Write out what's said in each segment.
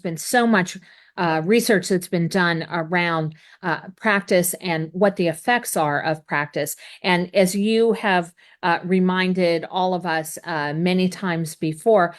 been so much research that's been done around practice and what the effects are of practice. And as you have reminded all of us many times before,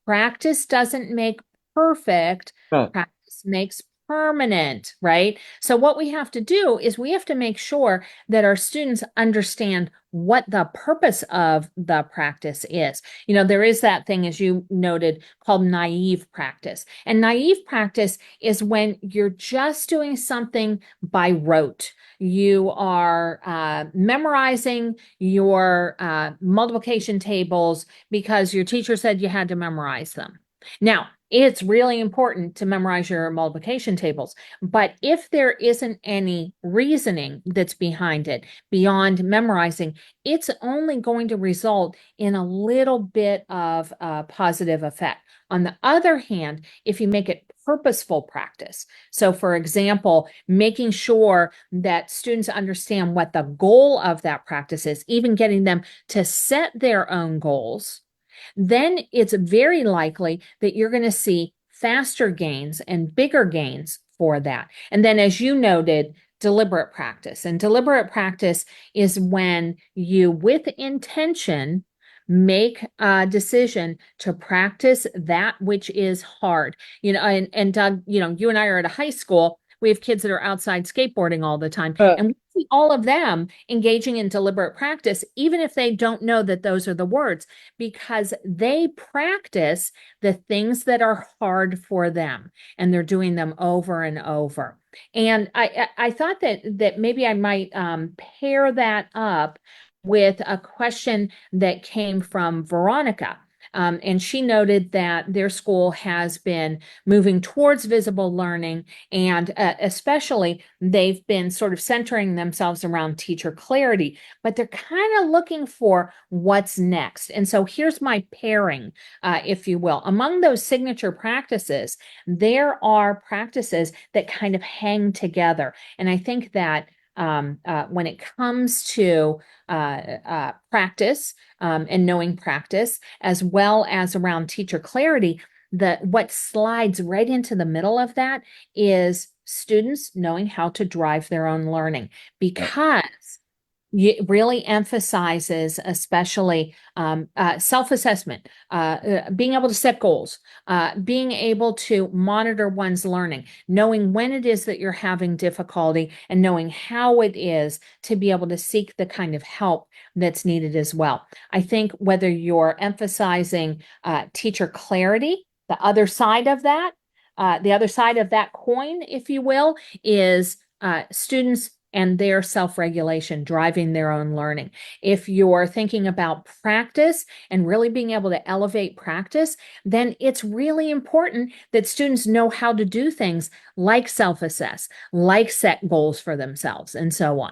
practice doesn't make perfect, Right. practice makes permanent, right? So what we have to do is we have to make sure that our students understand what the purpose of the practice is. You know, there is that thing, as you noted, called naive practice. And naive practice is when you're just doing something by rote. You are memorizing your multiplication tables because your teacher said you had to memorize them. Now, it's really important to memorize your multiplication tables, but if there isn't any reasoning that's behind it beyond memorizing, it's only going to result in a little bit of a positive effect. On the other hand, if you make it purposeful practice, so for example, making sure that students understand what the goal of that practice is, even getting them to set their own goals, then it's very likely that you're going to see faster gains and bigger gains for that. And then, as you noted, deliberate practice. And deliberate practice is when you, with intention, make a decision to practice that which is hard. You know, and Doug, you know, you and I are at a high school. We have kids that are outside skateboarding all the time. Uh, And we see all of them engaging in deliberate practice, even if they don't know that those are the words, because they practice the things that are hard for them and they're doing them over and over. And I thought that maybe I might pair that up with a question that came from Veronica. And she noted that their school has been moving towards visible learning, and especially they've been sort of centering themselves around teacher clarity, but they're kind of looking for what's next. And so here's my pairing, if you will. Among those signature practices, there are practices that kind of hang together. And I think that when it comes to practice and knowing practice, as well as around teacher clarity, what slides right into the middle of that is students knowing how to drive their own learning, because it really emphasizes especially self-assessment, being able to set goals, being able to monitor one's learning, knowing when it is that you're having difficulty, and knowing how it is to be able to seek the kind of help that's needed as well. I think whether you're emphasizing teacher clarity, the other side of that coin, if you will, is students and their self-regulation, driving their own learning. If you're thinking about practice and really being able to elevate practice, then it's really important that students know how to do things like self-assess, like set goals for themselves, and so on.